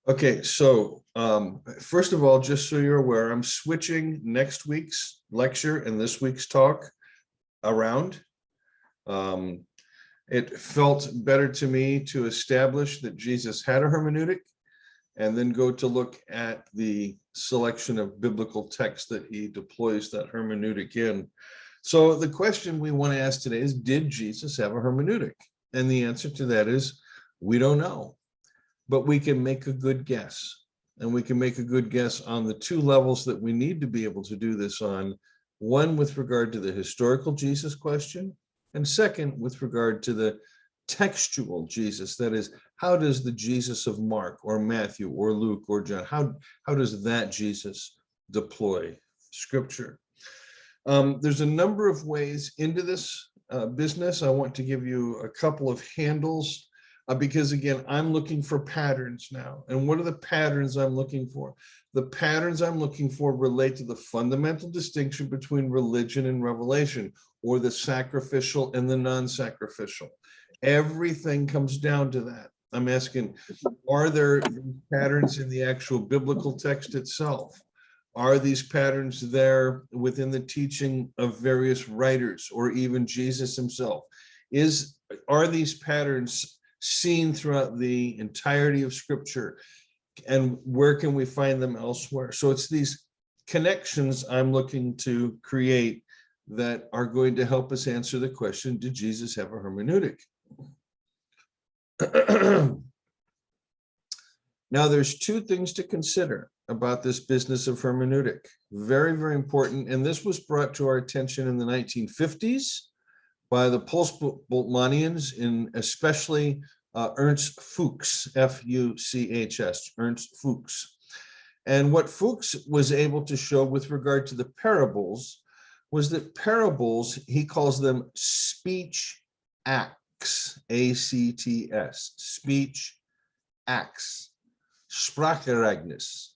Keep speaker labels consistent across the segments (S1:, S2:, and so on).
S1: Okay, so first of all, just so you're aware, I'm switching next week's lecture and this week's talk around. Um, it felt better to me to establish that Jesus had a hermeneutic and then go to look at the selection of biblical texts that he deploys that hermeneutic in. So the question we want to ask today is, did Jesus have a hermeneutic? And the answer to that is, we don't know. But we can make a good guess. And we can make a good guess on the two levels that we need to be able to do this on. One with regard to the historical Jesus question, and second with regard to the textual Jesus. That is, how does the Jesus of Mark or Matthew or Luke or John, how does that Jesus deploy scripture? There's a number of ways into this business. I want to give you a couple of handles because again, I'm looking for patterns now. And what are the patterns I'm looking for? The patterns I'm looking for relate to the fundamental distinction between religion and revelation, or the sacrificial and the non-sacrificial. Everything comes down to that. I'm asking, are there patterns in the actual biblical text itself? Are these patterns there within the teaching of various writers or even Jesus himself? Are these patterns seen throughout the entirety of scripture, and where can we find them elsewhere? So it's these connections I'm looking to create that are going to help us answer the question, did Jesus have a hermeneutic? Now, there's two things to consider about this business of hermeneutic. Very, very important. And this was brought to our attention in the 1950s by the Post-Bultmannians, in especially Ernst Fuchs, F-U-C-H-S, Ernst Fuchs. And what Fuchs was able to show with regard to the parables was that parables, he calls them speech acts, A-C-T-S, speech acts, Sprachereignis.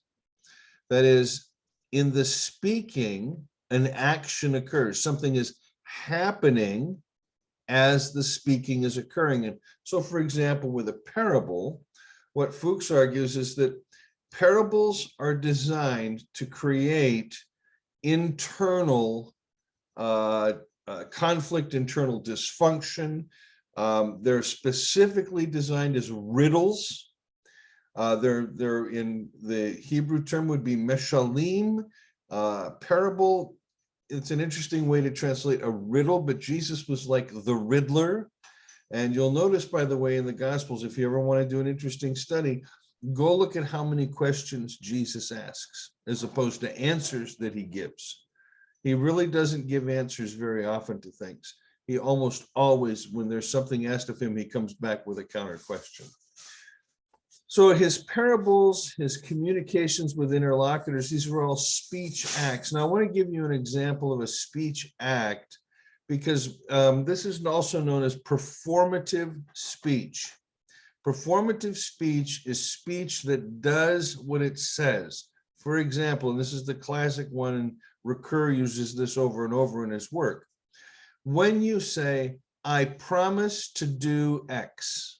S1: That is, in the speaking, an action occurs. Something is happening as the speaking is occurring. And so, for example, with a parable, what Fuchs argues is that parables are designed to create internal conflict, internal dysfunction. They're specifically designed as riddles. They're in the Hebrew term would be meshalim. Parable, it's an interesting way to translate a riddle, but Jesus was like the Riddler. And you'll notice, by the way, in the Gospels, if you ever want to do an interesting study, go look at how many questions Jesus asks as opposed to answers that he gives. He really doesn't give answers very often to things. He almost always, when there's something asked of him, he comes back with a counter question. So his parables, his communications with interlocutors, these were all speech acts. Now I want to give you an example of a speech act, because this is also known as performative speech. Performative speech is speech that does what it says. For example, and this is the classic one, and Ricoeur uses this over and over in his work. When you say, I promise to do X,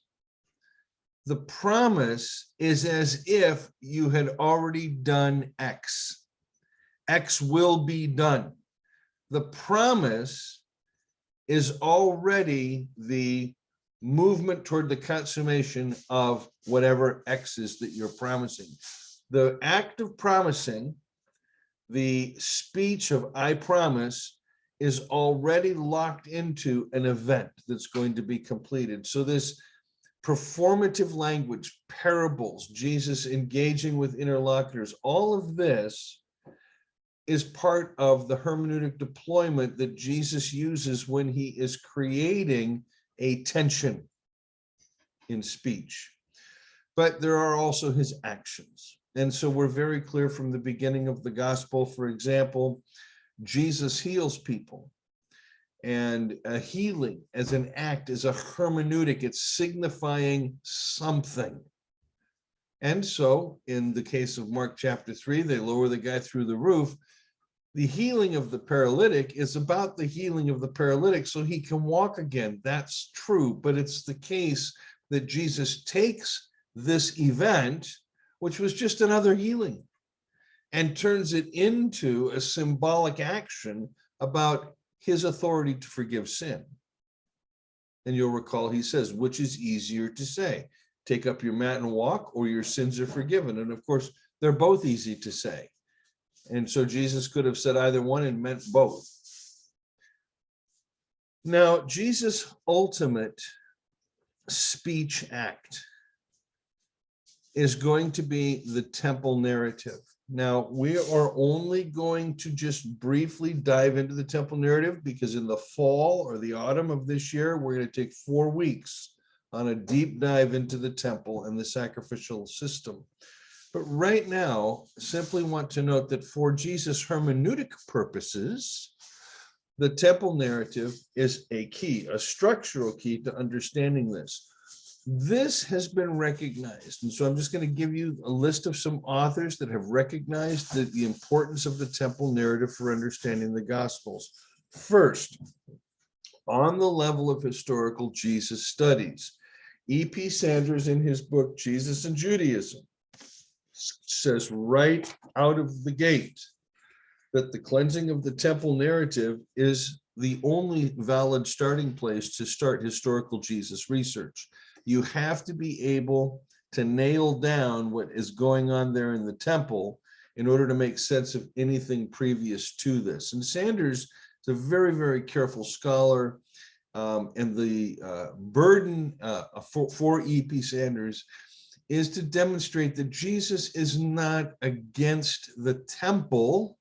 S1: the promise is as if you had already done X. X will be done. The promise is already the movement toward the consummation of whatever X is that you're promising. The act of promising, the speech of I promise, is already locked into an event that's going to be completed. So this performative language, parables, Jesus engaging with interlocutors, all of this is part of the hermeneutic deployment that Jesus uses when he is creating a tension in speech. But there are also his actions. And so we're very clear from the beginning of the gospel. For example, Jesus heals people. And a healing as an act is a hermeneutic. It's signifying something. And so in the case of Mark chapter 3, they lower the guy through the roof. The healing of the paralytic is about the healing of the paralytic so he can walk again. That's true. But it's the case that Jesus takes this event which was just another healing, and turns it into a symbolic action about his authority to forgive sin. And you'll recall he says, which is easier to say, take up your mat and walk, or your sins are forgiven. And of course, they're both easy to say. And so Jesus could have said either one and meant both. Now, Jesus' ultimate speech act is going to be the temple narrative. Now, we are only going to just briefly dive into the temple narrative because in the fall or the autumn of this year, we're going to take 4 weeks on a deep dive into the temple and the sacrificial system. But right now, simply want to note that for Jesus' hermeneutic purposes, the temple narrative is a key, a structural key to understanding this. This has been recognized. And so I'm just going to give you a list of some authors that have recognized the importance of the temple narrative for understanding the Gospels. First, on the level of historical Jesus studies, E.P. Sanders in his book, Jesus and Judaism, says right out of the gate that the cleansing of the temple narrative is the only valid starting place to start historical Jesus research. You have to be able to nail down what is going on there in the temple in order to make sense of anything previous to this. And Sanders is a very, very careful scholar. And the burden for E.P. Sanders is to demonstrate that Jesus is not against the temple,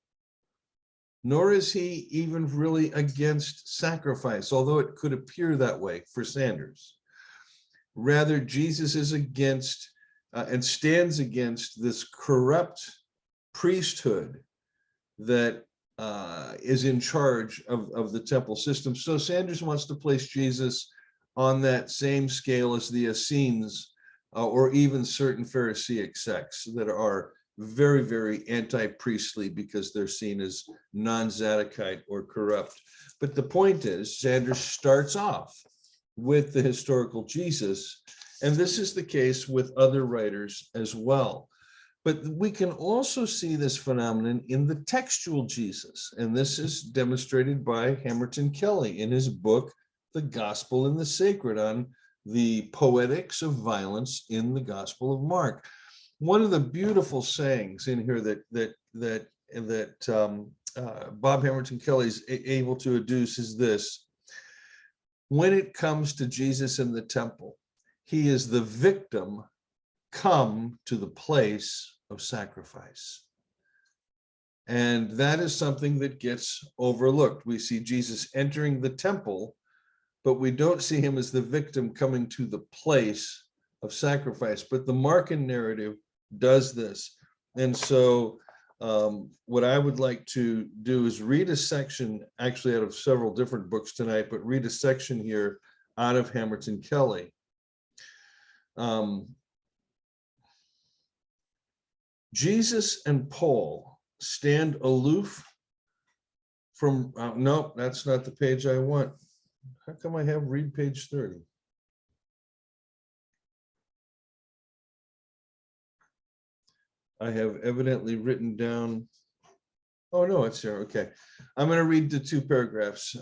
S1: nor is he even really against sacrifice, although it could appear that way for Sanders. Rather, Jesus is against and stands against this corrupt priesthood that is in charge of the temple system. So Sanders wants to place Jesus on that same scale as the Essenes or even certain Pharisaic sects that are very, very anti-priestly because they're seen as non-Zadokite or corrupt. But the point is, Sanders starts off with the historical Jesus, and this is the case with other writers as well. But we can also see this phenomenon in the textual Jesus, and this is demonstrated by Hamerton Kelly in his book, The Gospel and the Sacred, on the poetics of violence in the Gospel of Mark. One of the beautiful sayings in here that Bob Hamerton Kelly is able to adduce is this: when it comes to Jesus in the temple, he is the victim come to the place of sacrifice. And that is something that gets overlooked. We see Jesus entering the temple, but we don't see him as the victim coming to the place of sacrifice. But the Markan narrative does this. And so what I would like to do is read a section, actually out of several different books tonight, but read a section here out of Hamerton Kelly. Jesus and Paul stand aloof from, no, that's not the page I want. How come I have read page 30? I have evidently written down, oh no, it's here, okay. I'm gonna read the 2 paragraphs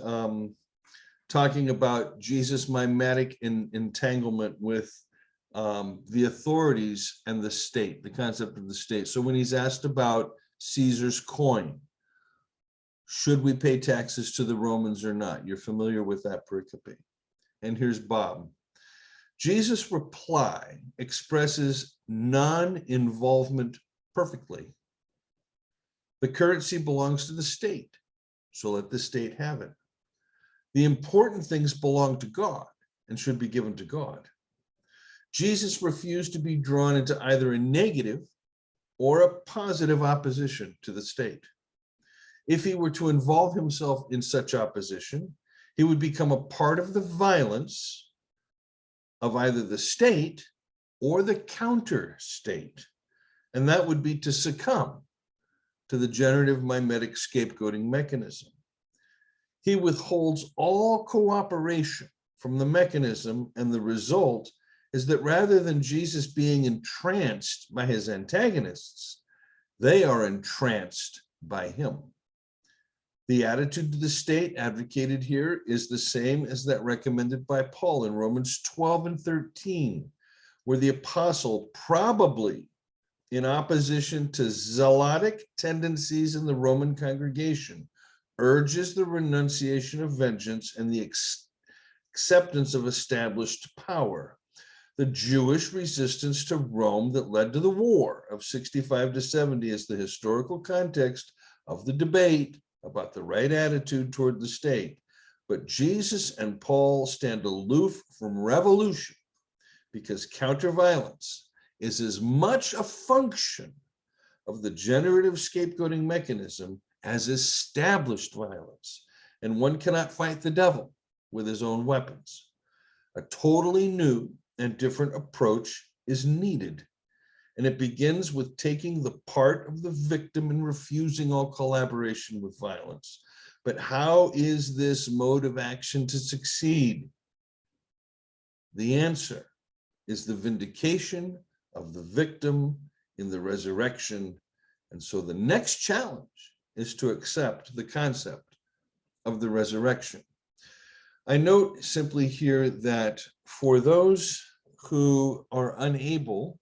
S1: talking about Jesus' mimetic entanglement with the authorities and the state, the concept of the state. So when he's asked about Caesar's coin, should we pay taxes to the Romans or not? You're familiar with that pericope. And here's Bob. Jesus' reply expresses non-involvement perfectly. The currency belongs to the state, so let the state have it. The important things belong to God and should be given to God. Jesus refused to be drawn into either a negative or a positive opposition to the state. If he were to involve himself in such opposition, he would become a part of the violence of either the state or the counter state, and that would be to succumb to the generative mimetic scapegoating mechanism. He withholds all cooperation from the mechanism, and the result is that rather than Jesus being entranced by his antagonists, they are entranced by him. The attitude to the state advocated here is the same as that recommended by Paul in Romans 12 and 13, where the apostle, probably in opposition to zealotic tendencies in the Roman congregation, urges the renunciation of vengeance and the acceptance of established power. The Jewish resistance to Rome that led to the war of 65 to 70 is the historical context of the debate about the right attitude toward the state. But Jesus and Paul stand aloof from revolution because counterviolence is as much a function of the generative scapegoating mechanism as established violence. And one cannot fight the devil with his own weapons. A totally new and different approach is needed. And it begins with taking the part of the victim and refusing all collaboration with violence. But how is this mode of action to succeed? The answer is the vindication of the victim in the resurrection. And so the next challenge is to accept the concept of the resurrection. I note simply here that for those who are unable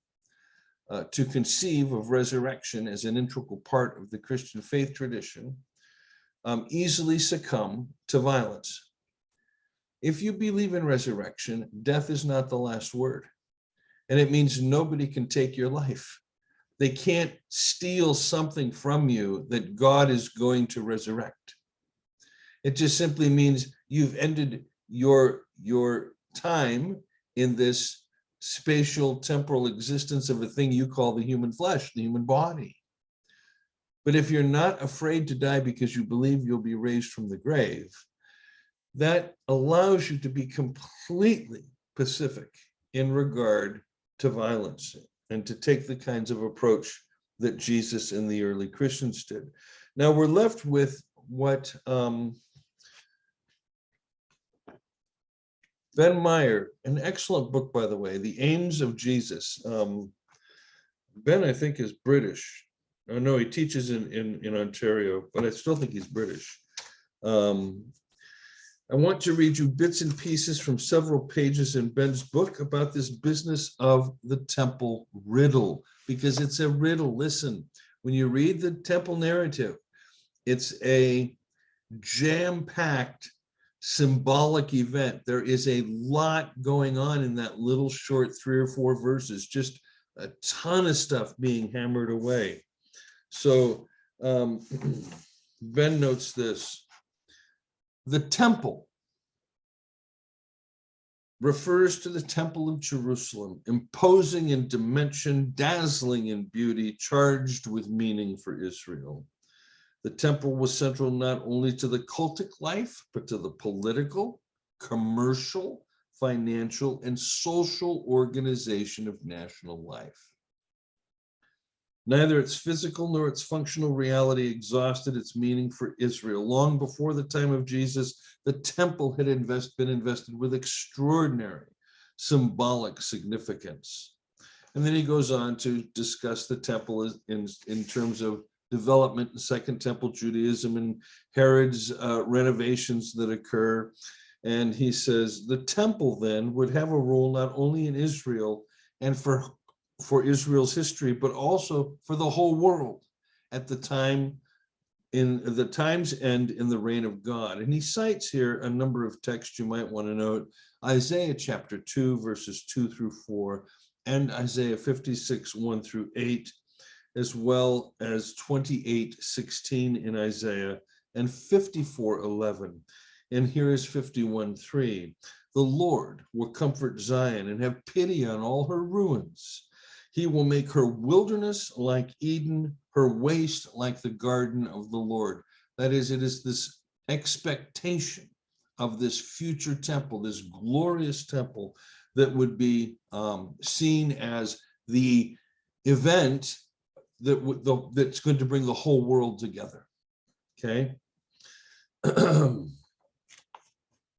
S1: to conceive of resurrection as an integral part of the Christian faith tradition, easily succumb to violence. If you believe in resurrection, death is not the last word. And it means nobody can take your life. They can't steal something from you that God is going to resurrect. It just simply means you've ended your time in this spatial temporal existence of a thing you call the human flesh, the human body. But if you're not afraid to die because you believe you'll be raised from the grave, that allows you to be completely pacific in regard to violence and to take the kinds of approach that Jesus and the early Christians did. Now we're left with what Ben Meyer, an excellent book, by the way, The Aims of Jesus. Ben, I think, is British. Oh, no, he teaches in Ontario, but I still think he's British. I want to read you bits and pieces from several pages in Ben's book about this business of the temple riddle, because it's a riddle. Listen, when you read the temple narrative, it's a jam-packed symbolic event. There is a lot going on in that little short 3 or 4 verses, just a ton of stuff being hammered away. So Ben notes this: the temple refers to the temple of Jerusalem, imposing in dimension, dazzling in beauty, charged with meaning for Israel. The temple was central not only to the cultic life, but to the political, commercial, financial, and social organization of national life. Neither its physical nor its functional reality exhausted its meaning for Israel. Long before the time of Jesus, the temple had been invested with extraordinary symbolic significance. And then he goes on to discuss the temple in terms of development in Second Temple Judaism and Herod's renovations that occur. And he says the temple then would have a role not only in Israel and for Israel's history, but also for the whole world at the time, in the times end in the reign of God. And he cites here a number of texts you might want to note: Isaiah chapter 2, verses 2 through 4, and Isaiah 56, 1 through 8, as well as 28:16 in Isaiah and 54:11. And here is 51:3. The Lord will comfort Zion and have pity on all her ruins. He will make her wilderness like Eden, her waste like the garden of the Lord. That is, it is this expectation of this future temple, this glorious temple that would be seen as the event that's going to bring the whole world together. Okay.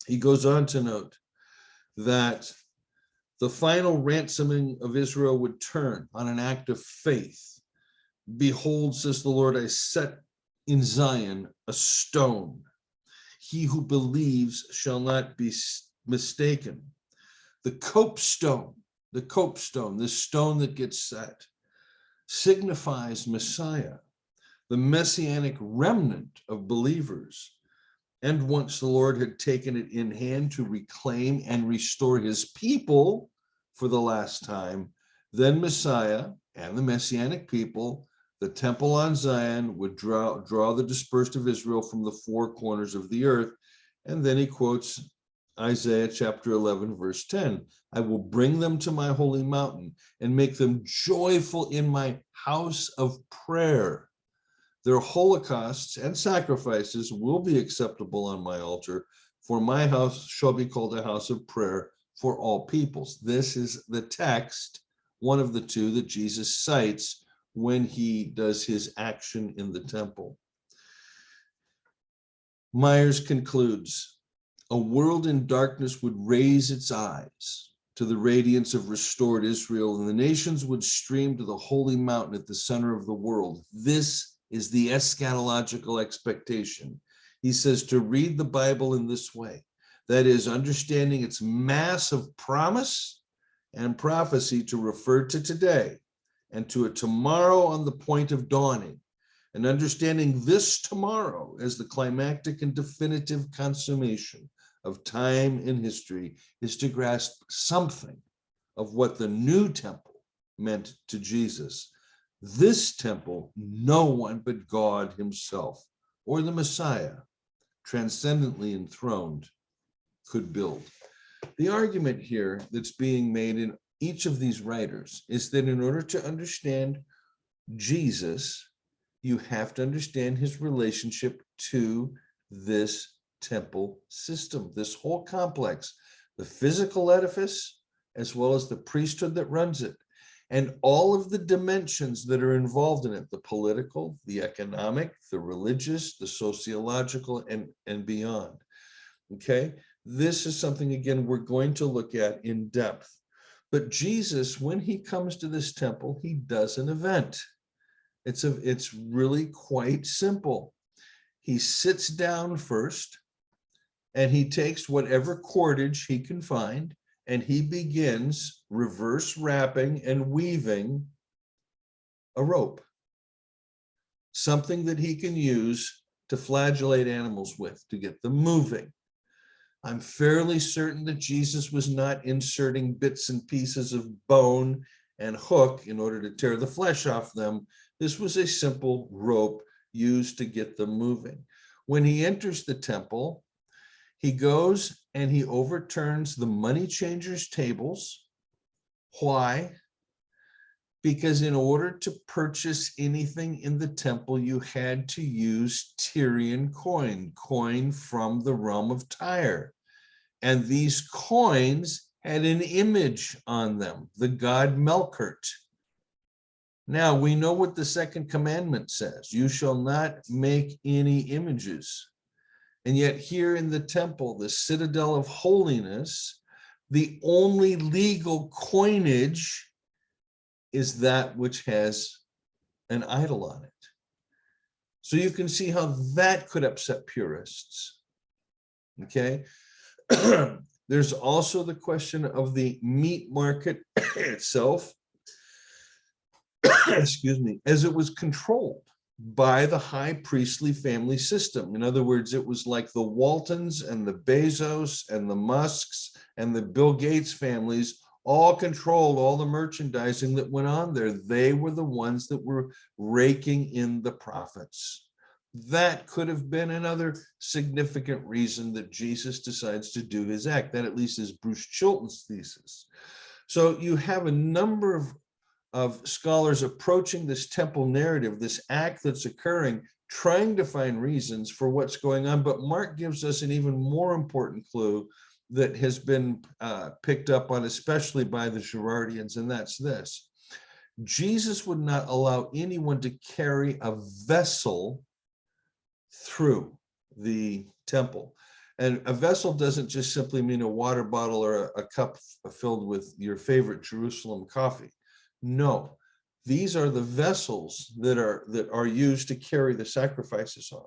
S1: He goes on to note that The final ransoming of Israel would turn on an act of faith. Behold, says the Lord, I set in Zion a stone. He who believes shall not be mistaken. The copestone, this stone that gets set, signifies Messiah, the messianic remnant of believers. And once the Lord had taken it in hand to reclaim and restore his people for the last time, then Messiah and the messianic people, the temple on Zion, would draw the dispersed of Israel from the four corners of the earth. And then he quotes Isaiah chapter 11, verse 10. I will bring them to my holy mountain and make them joyful in my house of prayer. Their holocausts and sacrifices will be acceptable on my altar, for my house shall be called a house of prayer for all peoples. This is the text, one of the two that Jesus cites when he does his action in the temple. Myers concludes, a world in darkness would raise its eyes to the radiance of restored Israel, and the nations would stream to the holy mountain at the center of the world. This is the eschatological expectation. He says to read the Bible in this way, that is, understanding its massive promise and prophecy to refer to today and to a tomorrow on the point of dawning, and understanding this tomorrow as the climactic and definitive consummation of time in history is to grasp something of what the new temple meant to Jesus. This temple, no one but God himself or the Messiah, transcendently enthroned, could build. The argument here that's being made in each of these writers is that in order to understand Jesus, you have to understand his relationship to this temple system, this whole complex, the physical edifice, as well as the priesthood that runs it, and all of the dimensions that are involved in it, the political, the economic, the religious, the sociological, and beyond. Okay, this is something, again, we're going to look at in depth. But Jesus, when he comes to this temple, he does an event. It's really quite simple. He sits down first, and he takes whatever cordage he can find, and he begins reverse wrapping and weaving a rope, something that he can use to flagellate animals with, to get them moving. I'm fairly certain that Jesus was not inserting bits and pieces of bone and hook in order to tear the flesh off them. This was a simple rope used to get them moving. When he enters the temple, he goes and he overturns the money changers' tables. Why? Because in order to purchase anything in the temple, you had to use Tyrian coin from the realm of Tyre. And these coins had an image on them, the god Melkart. Now, we know what the second commandment says. You shall not make any images. And yet here in the temple, the citadel of holiness, the only legal coinage is that which has an idol on it. So you can see how that could upset purists. Okay. There's also the question of the meat market itself, excuse me, as it was controlled by the high priestly family system. In other words, it was like the Waltons and the Bezos and the Musks and the Bill Gates families all controlled all the merchandising that went on there. They were the ones that were raking in the profits. That could have been another significant reason that Jesus decides to do his act. That at least is Bruce Chilton's thesis. So you have a number of scholars approaching this temple narrative, this act that's occurring, trying to find reasons for what's going on. But Mark gives us an even more important clue that has been picked up on, especially by the Girardians, and that's this. Jesus would not allow anyone to carry a vessel through the temple. And a vessel doesn't just simply mean a water bottle or a cup filled with your favorite Jerusalem coffee. No, these are the vessels that are used to carry the sacrifices on.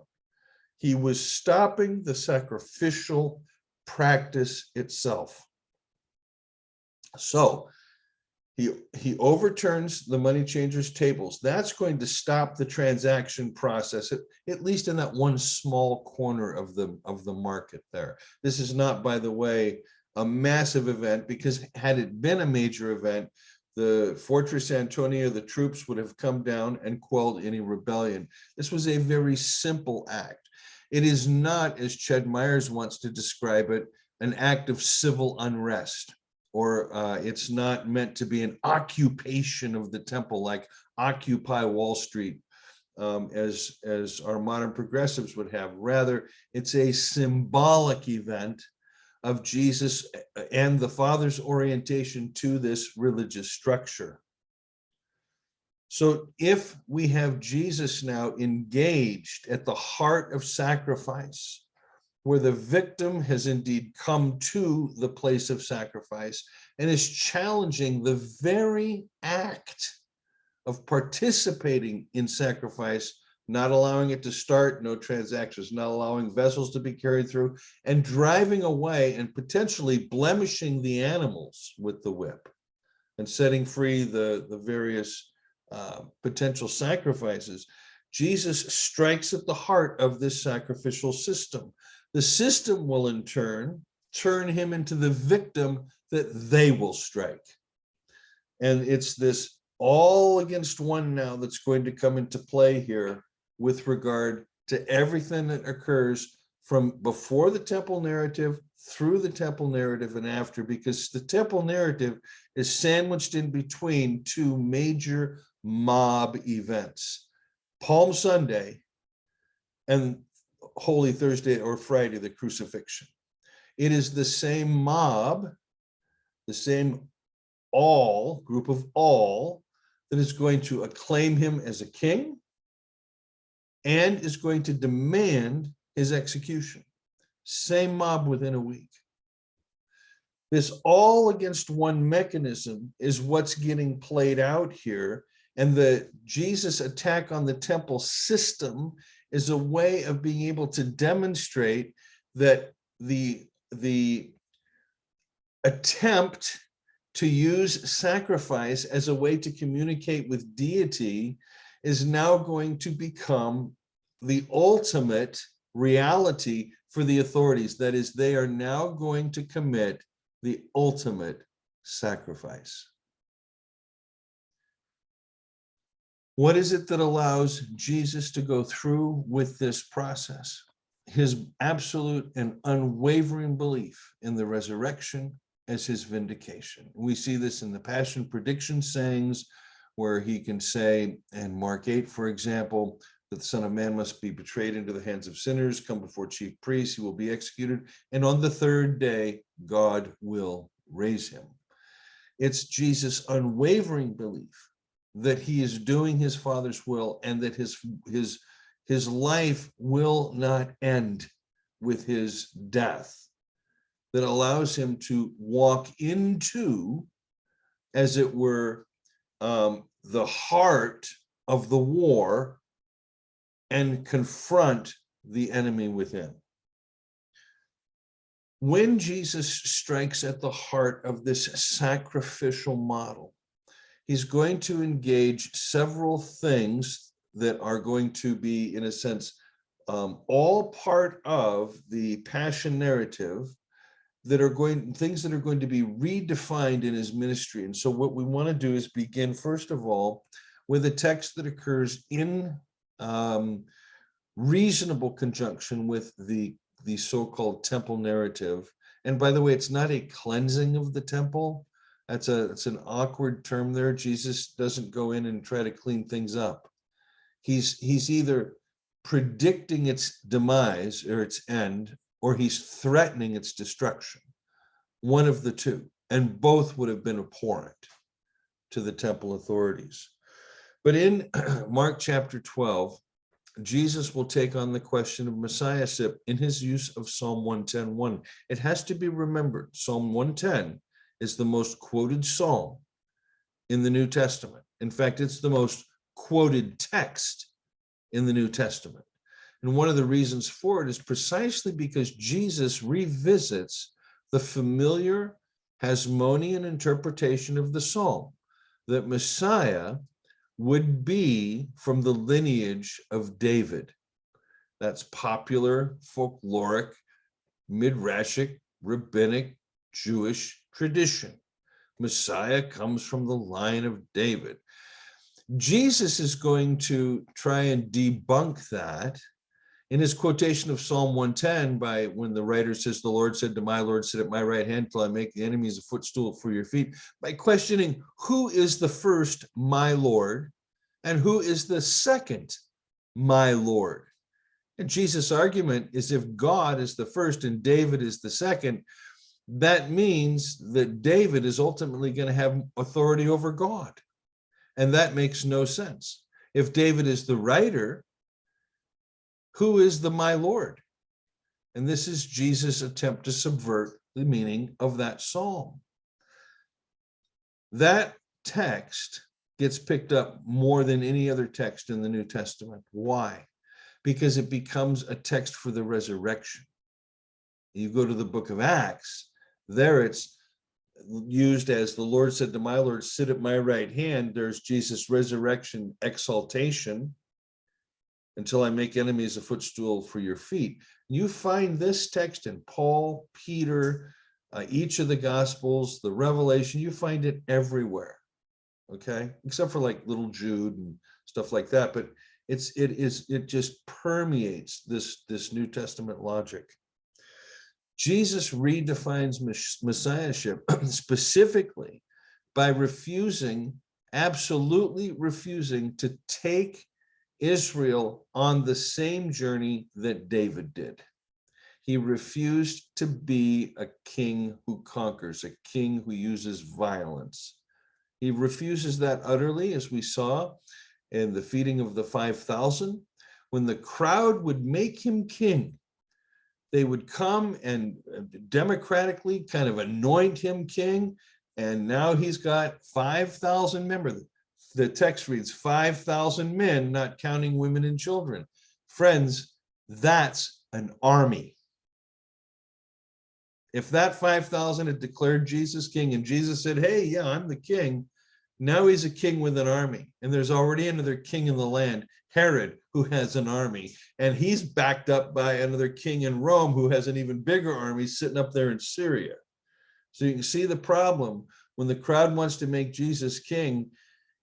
S1: He was stopping the sacrificial practice itself. So he overturns the money changers' tables. That's going to stop the transaction process, at least in that one small corner of the market there. This is not, by the way, a massive event, because had it been a major event, the Fortress Antonia, the troops would have come down and quelled any rebellion. This was a very simple act. It is not, as Ched Myers wants to describe it, an act of civil unrest, or it's not meant to be an occupation of the temple, like Occupy Wall Street, as our modern progressives would have. Rather, it's a symbolic event of Jesus and the Father's orientation to this religious structure. So if we have Jesus now engaged at the heart of sacrifice, where the victim has indeed come to the place of sacrifice and is challenging the very act of participating in sacrifice, not allowing it to start, no transactions, not allowing vessels to be carried through, and driving away and potentially blemishing the animals with the whip and setting free the various potential sacrifices. Jesus strikes at the heart of this sacrificial system. The system will in turn him into the victim that they will strike. And it's this all against one now that's going to come into play here with regard to everything that occurs from before the temple narrative, through the temple narrative, and after, because the temple narrative is sandwiched in between two major mob events: Palm Sunday and Holy Thursday or Friday, the crucifixion. It is the same mob, the same group of all, that is going to acclaim him as a king and is going to demand his execution. Same mob within a week. This all against one mechanism is what's getting played out here. And the Jesus attack on the temple system is a way of being able to demonstrate that the attempt to use sacrifice as a way to communicate with deity is now going to become the ultimate reality for the authorities. That is, they are now going to commit the ultimate sacrifice. What is it that allows Jesus to go through with this process? His absolute and unwavering belief in the resurrection as his vindication. We see this in the Passion prediction sayings, where he can say, in Mark 8, for example, that the Son of Man must be betrayed into the hands of sinners, come before chief priests, he will be executed, and on the third day, God will raise him. It's Jesus' unwavering belief that he is doing his Father's will, and that his life will not end with his death, that allows him to walk into, as it were, the heart of the war and confront the enemy within. When Jesus strikes at the heart of this sacrificial model, he's going to engage several things that are going to be, in a sense, all part of the Passion narrative, things that are going to be redefined in his ministry. And so what we want to do is begin, first of all, with a text that occurs in reasonable conjunction with the so-called temple narrative. And by the way, it's not a cleansing of the temple. It's an awkward term there. Jesus doesn't go in and try to clean things up. He's either predicting its demise or its end, or he's threatening its destruction. One of the two, and both would have been abhorrent to the temple authorities. But in Mark chapter 12, Jesus will take on the question of messiahship in his use of Psalm 110:1. It has to be remembered, Psalm 110 is the most quoted psalm in the New Testament. In fact, it's the most quoted text in the New Testament. And one of the reasons for it is precisely because Jesus revisits the familiar Hasmonean interpretation of the psalm, that Messiah would be from the lineage of David. That's popular, folkloric, midrashic, rabbinic, Jewish tradition. Messiah comes from the line of David. Jesus is going to try and debunk that in his quotation of Psalm 110, by when the writer says, the Lord said to my Lord, sit at my right hand till I make the enemies a footstool for your feet, by questioning who is the first, my Lord, and who is the second, my Lord. And Jesus' argument is, if God is the first and David is the second, that means that David is ultimately going to have authority over God. And that makes no sense. If David is the writer, who is the my Lord? And this is Jesus' attempt to subvert the meaning of that psalm. That text gets picked up more than any other text in the New Testament. Why? Because it becomes a text for the resurrection. You go to the book of Acts, there it's used as the Lord said to my Lord, sit at my right hand. There's Jesus' resurrection exaltation, until I make enemies a footstool for your feet. You find this text in Paul, Peter, each of the Gospels, the Revelation, you find it everywhere, okay? Except for like little Jude and stuff like that, but it just permeates this New Testament logic. Jesus redefines messiahship specifically by absolutely refusing to take Israel on the same journey that David did. He refused to be a king who conquers, a king who uses violence. He refuses that utterly, as we saw in the feeding of the 5,000. When the crowd would make him king, they would come and democratically kind of anoint him king, and now he's got 5,000 members. The text reads 5,000 men, not counting women and children. Friends, that's an army. If that 5,000 had declared Jesus king and Jesus said, hey, yeah, I'm the king, now he's a king with an army. And there's already another king in the land, Herod, who has an army. And he's backed up by another king in Rome who has an even bigger army sitting up there in Syria. So you can see the problem. When the crowd wants to make Jesus king,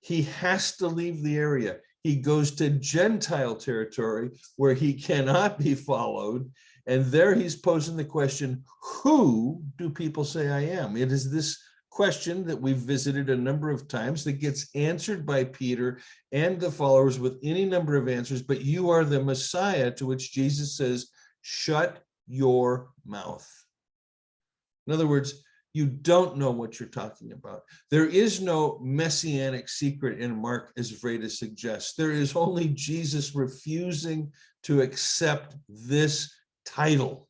S1: he has to leave the area. He goes to Gentile territory where he cannot be followed. And there he's posing the question, who do people say I am? It is this question that we've visited a number of times that gets answered by Peter and the followers with any number of answers, but you are the Messiah, to which Jesus says, shut your mouth. In other words, you don't know what you're talking about. There is no messianic secret in Mark, as Vreda suggests. There is only Jesus refusing to accept this title.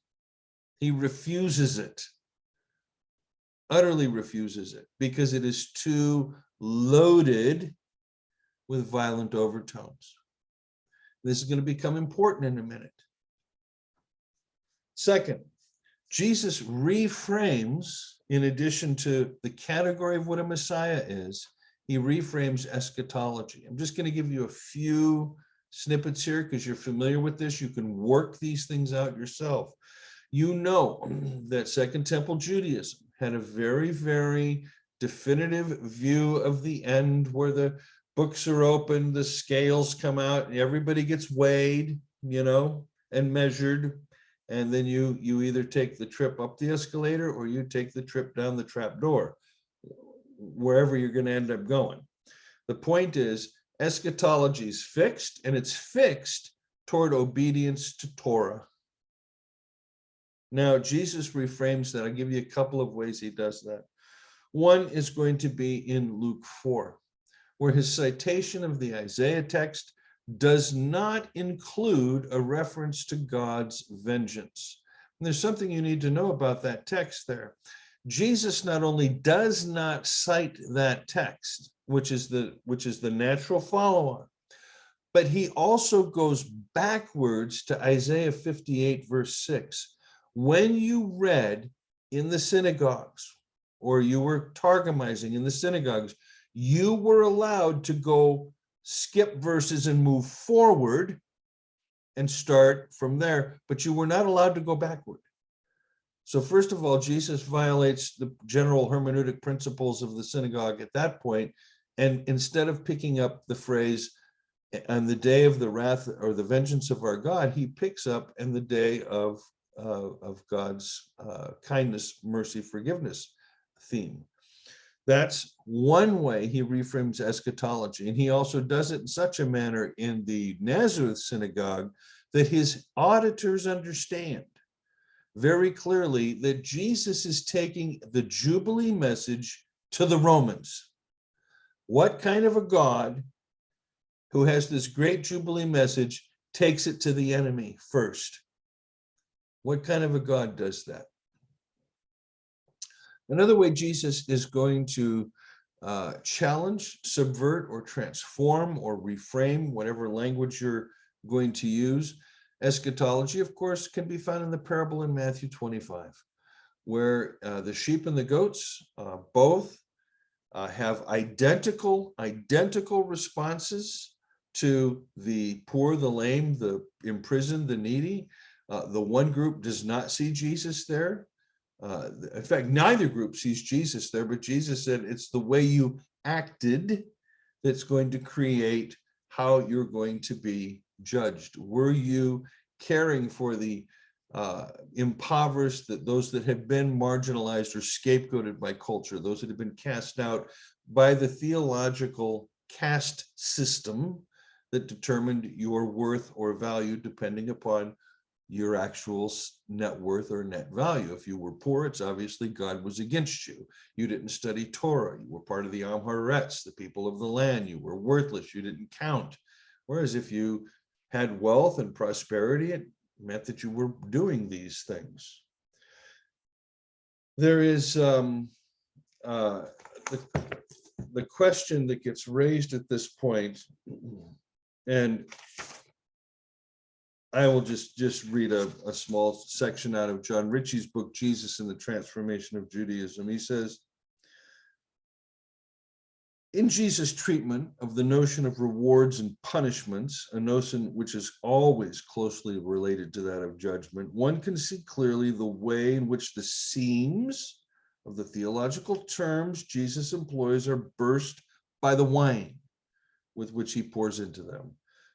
S1: He refuses it, utterly refuses it, because it is too loaded with violent overtones. This is going to become important in a minute. Second, Jesus reframes, in addition to the category of what a Messiah is, he reframes eschatology. I'm just going to give you a few snippets here because you're familiar with this. You can work these things out yourself. You know that Second Temple Judaism had a very, very definitive view of the end, where the books are open, the scales come out, and everybody gets weighed, and measured. And then you either take the trip up the escalator or you take the trip down the trap door, wherever you're going to end up going. The point is, eschatology is fixed, and it's fixed toward obedience to Torah. Now, Jesus reframes that. I'll give you a couple of ways he does that. One is going to be in Luke 4, where his citation of the Isaiah text does not include a reference to God's vengeance. And there's something you need to know about that text there. Jesus not only does not cite that text, which is the natural follow-on, but he also goes backwards to Isaiah 58, verse 6. When you read in the synagogues, or you were targumizing in the synagogues, you were allowed to go skip verses and move forward and start from there, but you were not allowed to go backward. So first of all, Jesus violates the general hermeneutic principles of the synagogue at that point, and instead of picking up the phrase, "on the day of the wrath or the vengeance of our God," he picks up "in the day of God's kindness, mercy, forgiveness" theme. That's one way he reframes eschatology. And he also does it in such a manner in the Nazareth synagogue that his auditors understand very clearly that Jesus is taking the Jubilee message to the Romans. What kind of a God who has this great Jubilee message takes it to the enemy first? What kind of a God does that? Another way Jesus is going to challenge, subvert, or transform, or reframe, whatever language you're going to use, eschatology, of course, can be found in the parable in Matthew 25, where the sheep and the goats both have identical responses to the poor, the lame, the imprisoned, the needy. The one group does not see Jesus there. In fact, neither group sees Jesus there, but Jesus said it's the way you acted that's going to create how you're going to be judged. Were you caring for the impoverished, those that have been marginalized or scapegoated by culture, those that have been cast out by the theological caste system that determined your worth or value depending upon your actual net worth or net value? If you were poor, it's obviously God was against you. You didn't study Torah. You were part of the Am Haaretz, the people of the land. You were worthless. You didn't count. Whereas if you had wealth and prosperity, it meant that you were doing these things. There is the question that gets raised at this point, and I will just read a small section out of John Ritchie's book, Jesus and the Transformation of Judaism. He says, in Jesus' treatment of the notion of rewards and punishments, a notion which is always closely related to that of judgment, one can see clearly the way in which the seams of the theological terms Jesus employs are burst by the wine with which he pours into them.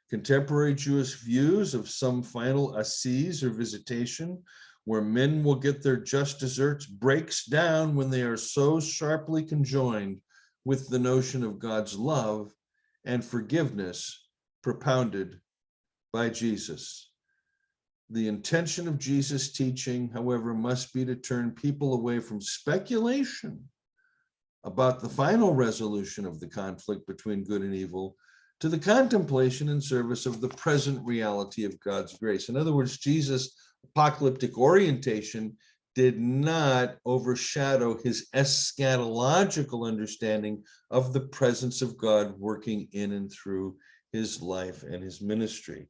S1: Contemporary Jewish views of some final assize or visitation where men will get their just deserts breaks down when they are so sharply conjoined with the notion of God's love and forgiveness propounded by Jesus. The intention of Jesus' teaching, however, must be to turn people away from speculation about the final resolution of the conflict between good and evil to the contemplation and service of the present reality of God's grace. In other words, Jesus' apocalyptic orientation did not overshadow his eschatological understanding of the presence of God working in and through his life and his ministry.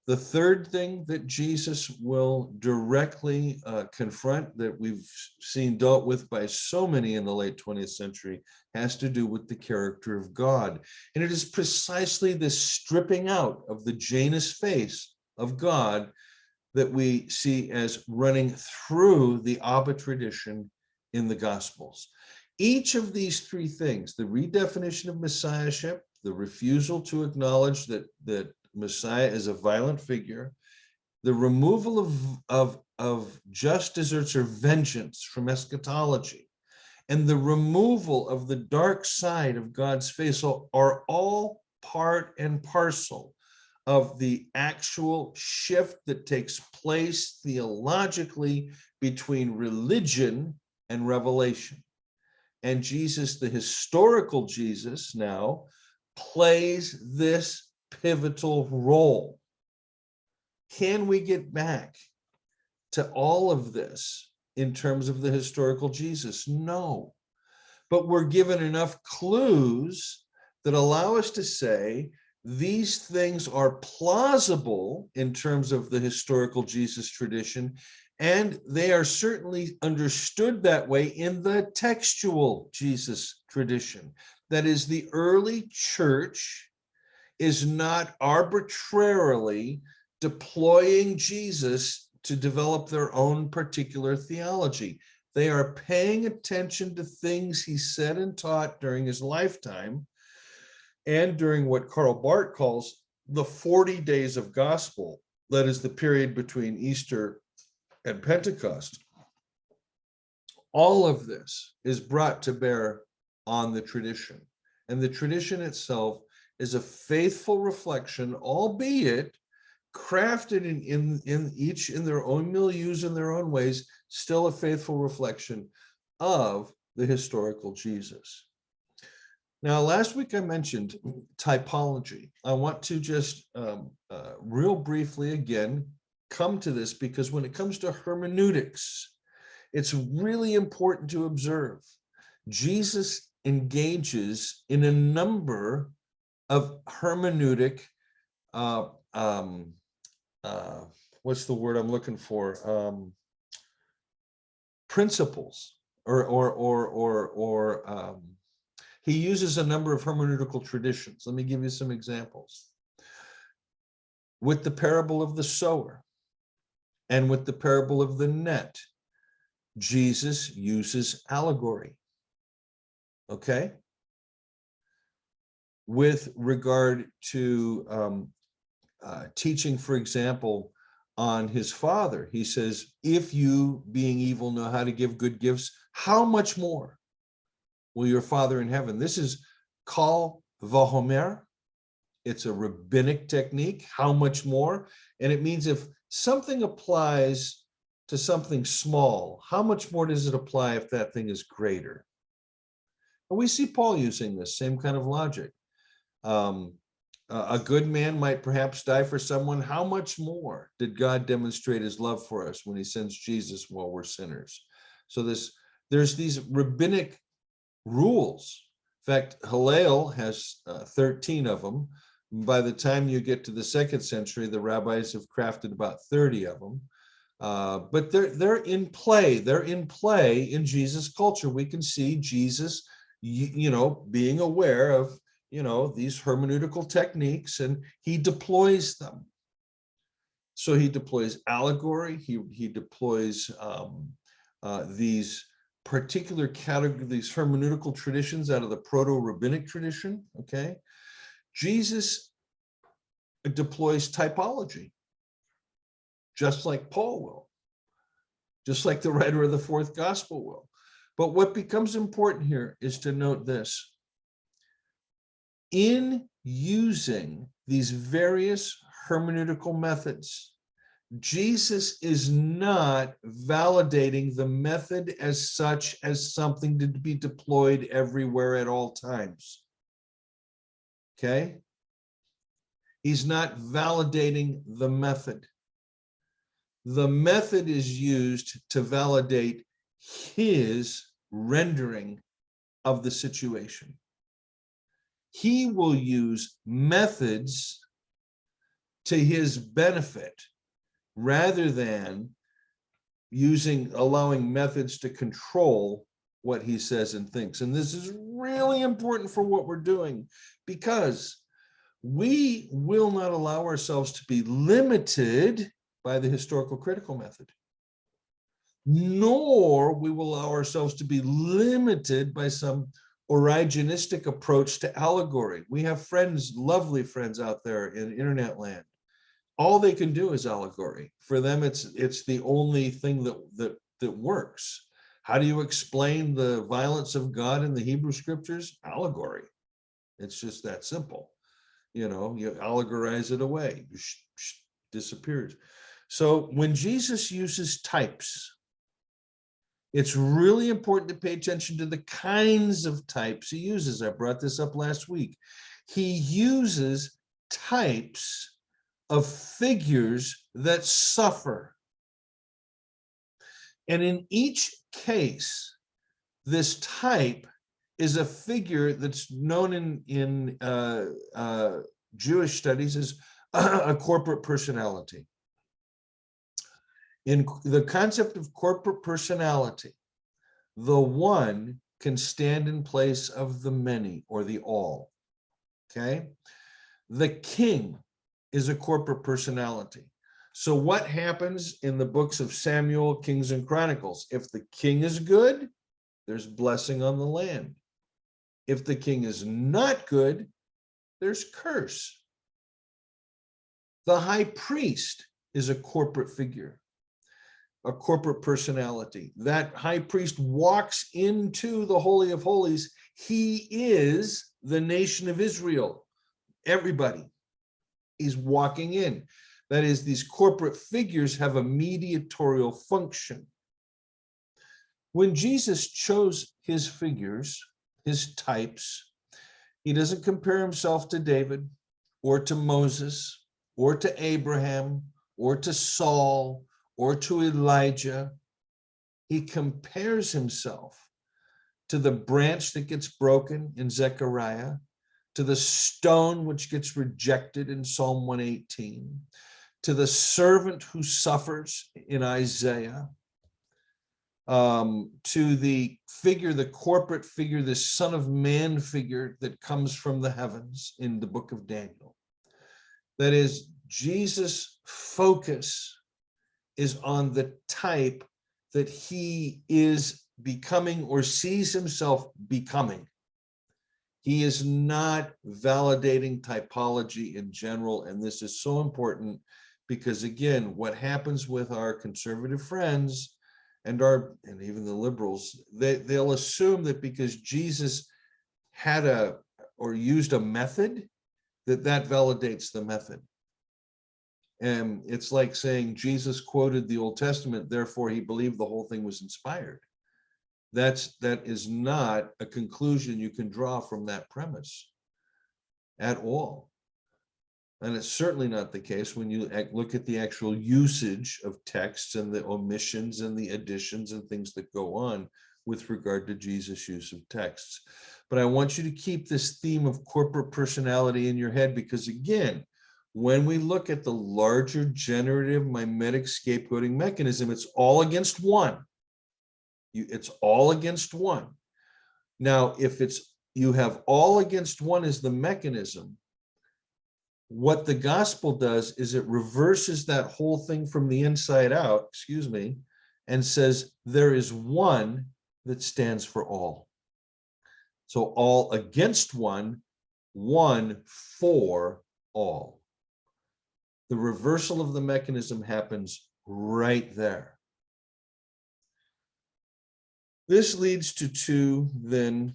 S1: The third thing that Jesus will directly confront, that we've seen dealt with by so many in the late 20th century, has to do with the character of God. And it is precisely this stripping out of the Janus face of God that we see as running through the Abba tradition in the Gospels. Each of these three things, the redefinition of messiahship, the refusal to acknowledge that Messiah is a violent figure, the removal of just deserts or vengeance from eschatology, and the removal of the dark side of God's face are all part and parcel of the actual shift that takes place theologically between religion and revelation. And Jesus, the historical Jesus, now plays this pivotal role. Can we get back to all of this in terms of the historical Jesus? No. But we're given enough clues that allow us to say these things are plausible in terms of the historical Jesus tradition, and they are certainly understood that way in the textual Jesus tradition. That is, the early church is not arbitrarily deploying Jesus to develop their own particular theology. They are paying attention to things he said and taught during his lifetime and during what Karl Barth calls the 40 days of gospel, that is the period between Easter and Pentecost. All of this is brought to bear on the tradition, and the tradition itself is a faithful reflection, albeit crafted in each in their own milieus, in their own ways, still a faithful reflection of the historical Jesus. Now, last week I mentioned typology. I want to just real briefly again come to this, because when it comes to hermeneutics, it's really important to observe. Jesus engages in a number of hermeneutic, what's the word I'm looking for? Principles, he uses a number of hermeneutical traditions. Let me give you some examples. With the parable of the sower and with the parable of the net, Jesus uses allegory. Okay? With regard to teaching, for example, on his Father, he says, if you, being evil, know how to give good gifts, how much more will your Father in heaven? This is kal vahomer. It's a rabbinic technique, how much more? And it means if something applies to something small, how much more does it apply if that thing is greater? And we see Paul using this same kind of logic. A good man might perhaps die for someone. How much more did God demonstrate his love for us when he sends Jesus while we're sinners? So there's these rabbinic rules. In fact, Hillel has 13 of them. By the time you get to the 2nd century, the rabbis have crafted about 30 of them. But they're in play. They're in play in Jesus' culture. We can see Jesus, being aware of, these hermeneutical techniques, and he deploys them. So he deploys allegory. He deploys these particular category, these hermeneutical traditions out of the proto-rabbinic tradition. Okay, Jesus deploys typology, just like Paul will, just like the writer of the 4th gospel will. But what becomes important here is to note this. In using these various hermeneutical methods, Jesus is not validating the method as such as something to be deployed everywhere at all times. Okay? He's not validating the method. The method is used to validate his rendering of the situation. He will use methods to his benefit rather than allowing methods to control what he says and thinks. And this is really important for what we're doing, because we will not allow ourselves to be limited by the historical critical method, nor we will allow ourselves to be limited by some Origenistic approach to allegory. We have friends, lovely friends out there in internet land. All they can do is allegory. For them, it's the only thing that works. How do you explain the violence of God in the Hebrew scriptures? Allegory. It's just that simple. You allegorize it away, disappears. So when Jesus uses types, it's really important to pay attention to the kinds of types he uses. I brought this up last week. He uses types of figures that suffer. And in each case, this type is a figure that's known in Jewish studies as a corporate personality. In the concept of corporate personality, the one can stand in place of the many or the all. Okay? The king is a corporate personality. So what happens in the books of Samuel, Kings, and Chronicles? If the king is good, there's blessing on the land. If the king is not good, there's curse. The high priest is a corporate figure, a corporate personality. That high priest walks into the Holy of Holies. He is the nation of Israel. Everybody is walking in. That is, these corporate figures have a mediatorial function. When Jesus chose his figures, his types, he doesn't compare himself to David or to Moses or to Abraham or to Saul or to Elijah. He compares himself to the branch that gets broken in Zechariah, to the stone which gets rejected in Psalm 118, to the servant who suffers in Isaiah, to the figure, the corporate figure, the Son of Man figure that comes from the heavens in the book of Daniel. That is, Jesus' focus is on the type that he is becoming or sees himself becoming. He is not validating typology in general, and this is so important because, again, what happens with our conservative friends and even the liberals, they'll assume that because Jesus had or used a method, that validates the method. And it's like saying Jesus quoted the Old Testament, therefore he believed the whole thing was inspired. That is not a conclusion you can draw from that premise at all. And it's certainly not the case when you look at the actual usage of texts and the omissions and the additions and things that go on with regard to Jesus' use of texts. But I want you to keep this theme of corporate personality in your head, because again, when we look at the larger generative mimetic scapegoating mechanism, it's all against one. It's all against one. Now, if you have all against one as the mechanism, what the gospel does is it reverses that whole thing from the inside out, and says there is one that stands for all. So all against one, one for all. The reversal of the mechanism happens right there. This leads to two then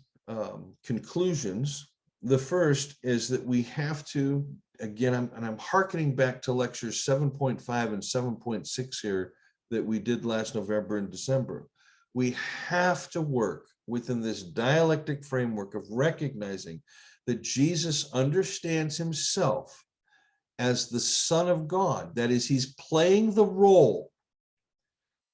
S1: conclusions. The first is that we have to, again, I'm hearkening back to lectures 7.5 and 7.6 here that we did last November and December. We have to work within this dialectic framework of recognizing that Jesus understands himself as the Son of God. That is, he's playing the role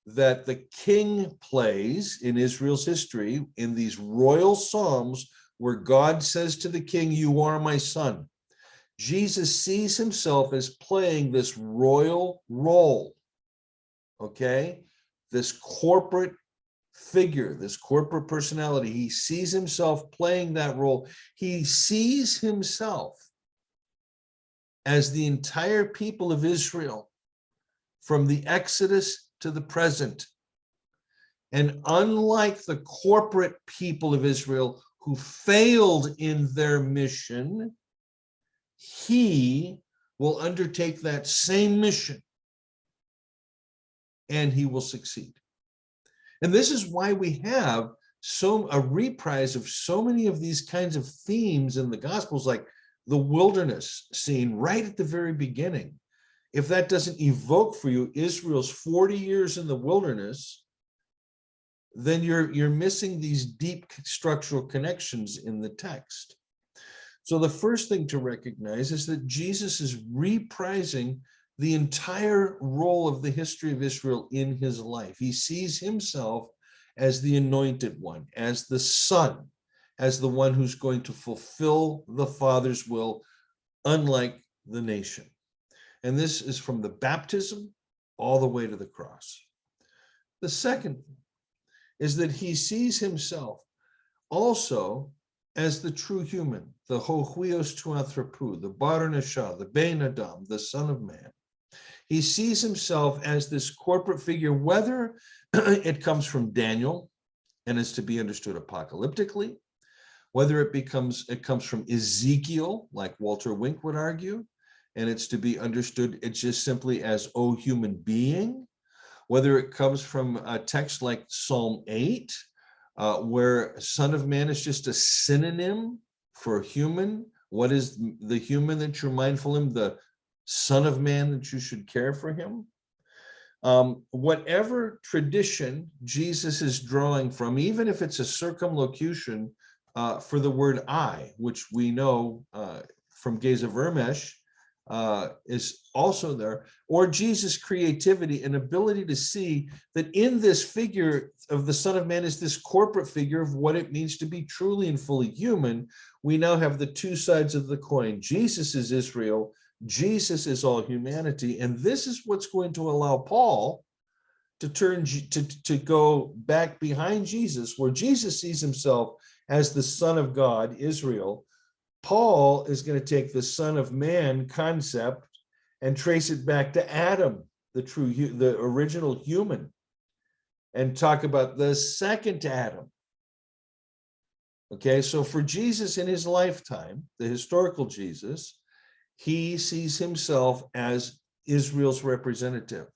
S1: that the king plays in Israel's history in these royal psalms where God says to the king, "You are my son." Jesus sees himself as playing this royal role, okay? This corporate figure, this corporate personality. He sees himself playing that role. He sees himself as the entire people of Israel from the Exodus to the present. And unlike the corporate people of Israel who failed in their mission, he will undertake that same mission and he will succeed. And this is why we have a reprise of so many of these kinds of themes in the Gospels, like the wilderness scene right at the very beginning. If that doesn't evoke for you Israel's 40 years in the wilderness, then you're missing these deep structural connections in the text. So the first thing to recognize is that Jesus is reprising the entire role of the history of Israel in his life. He sees himself as the anointed one, as the son, as the one who's going to fulfill the Father's will, unlike the nation. And this is from the baptism all the way to the cross. The second is that he sees himself also as the true human, the ho huios tu anthropou, the bar nasha, the ben adam, the son of man. He sees himself as this corporate figure, whether it comes from Daniel and is to be understood apocalyptically, whether it comes from Ezekiel, like Walter Wink would argue, and it's to be understood it's just simply as, oh, human being, whether it comes from a text like Psalm 8, where Son of Man is just a synonym for human. What is the human that you're mindful of? The Son of Man that you should care for him. Whatever tradition Jesus is drawing from, even if it's a circumlocution for the word I, which we know from Geza Vermesh, is also there, or Jesus' creativity and ability to see that in this figure of the Son of Man is this corporate figure of what it means to be truly and fully human. We now have the two sides of the coin. Jesus is Israel, Jesus is all humanity, and this is what's going to allow Paul to turn to go back behind Jesus, where Jesus sees himself as the Son of God, Israel. Paul is going to take the Son of Man concept and trace it back to Adam, the original human, and talk about the second Adam. Okay, so for Jesus in his lifetime, the historical Jesus, he sees himself as Israel's representative.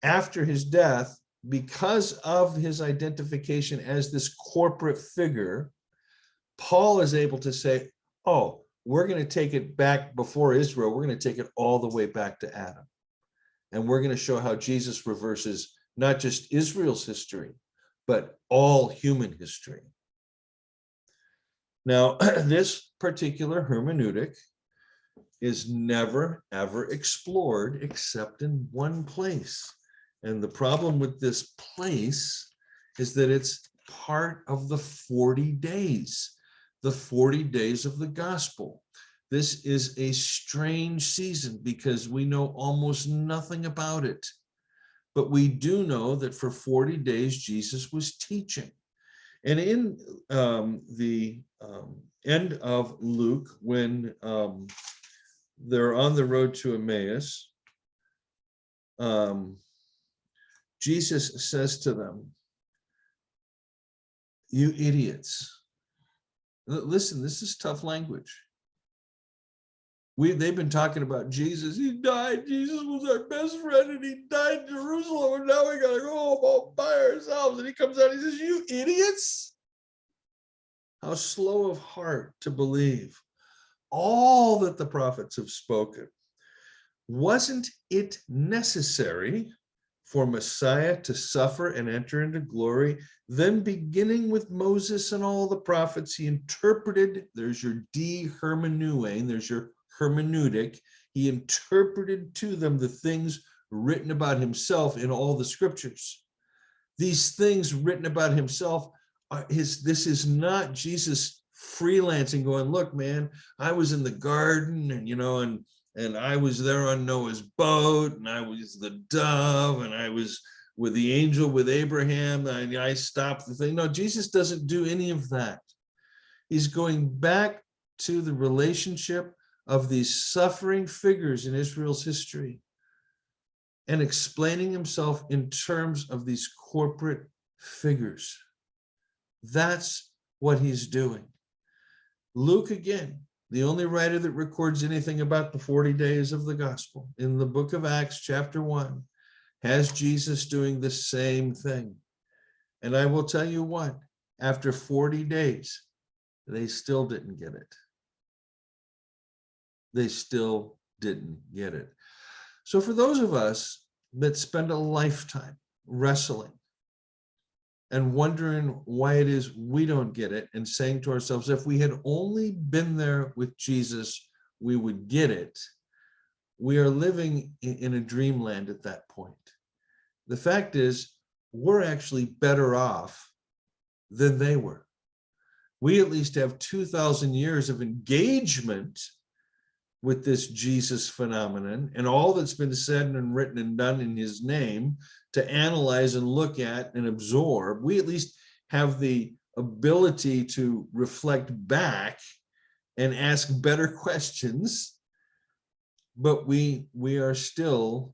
S1: After his death, because of his identification as this corporate figure, Paul is able to say, oh, we're going to take it back before Israel. We're going to take it all the way back to Adam. And we're going to show how Jesus reverses not just Israel's history, but all human history. Now, this particular hermeneutic is never, ever explored except in one place. And the problem with this place is that it's part of the 40 days. The 40 days of the gospel. This is a strange season because we know almost nothing about it. But we do know that for 40 days, Jesus was teaching. And in the end of Luke, when they're on the road to Emmaus, Jesus says to them, you idiots. Listen, this is tough language. They've been talking about Jesus. He died. Jesus was our best friend, and he died in Jerusalem, and now we got to go home all by ourselves. And he comes out and he says, you idiots. How slow of heart to believe all that the prophets have spoken. Wasn't it necessary for Messiah to suffer and enter into glory? Then beginning with Moses and all the prophets, he interpreted, there's your hermeneuein, there's your hermeneutic, he interpreted to them the things written about himself in all the scriptures. These things written about himself, this is not Jesus freelancing going, look, man, I was in the garden and I was there on Noah's boat, and I was the dove, and I was with the angel with Abraham, and I stopped the thing. No, Jesus doesn't do any of that. He's going back to the relationship of these suffering figures in Israel's history and explaining himself in terms of these corporate figures. That's what he's doing. Luke, again, the only writer that records anything about the 40 days of the gospel in the book of Acts, chapter 1, has Jesus doing the same thing. And I will tell you what, after 40 days, they still didn't get it. They still didn't get it. So for those of us that spend a lifetime wrestling and wondering why it is we don't get it, and saying to ourselves, if we had only been there with Jesus, we would get it. We are living in a dreamland at that point. The fact is, we're actually better off than they were. We at least have 2,000 years of engagement with this Jesus phenomenon and all that's been said and written and done in his name to analyze and look at and absorb. We at least have the ability to reflect back and ask better questions, but we are still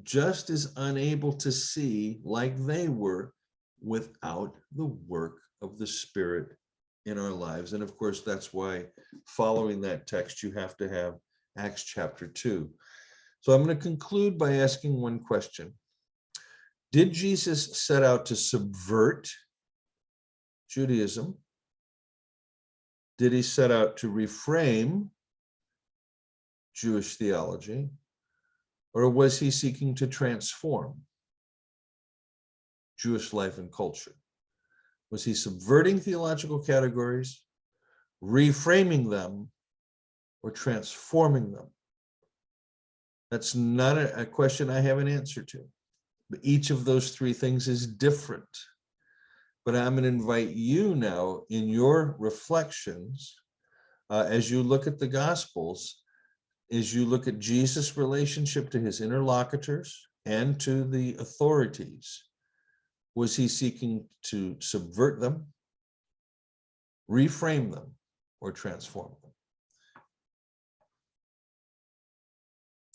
S1: just as unable to see like they were without the work of the Spirit in our lives. And of course, that's why following that text, you have to have Acts chapter 2. So I'm going to conclude by asking one question. Did Jesus set out to subvert Judaism? Did he set out to reframe Jewish theology? Or was he seeking to transform Jewish life and culture? Was he subverting theological categories, reframing them, or transforming them? That's not a question I have an answer to. But each of those three things is different. But I'm going to invite you now in your reflections as you look at the Gospels, as you look at Jesus' relationship to his interlocutors and to the authorities. Was he seeking to subvert them, reframe them, or transform them?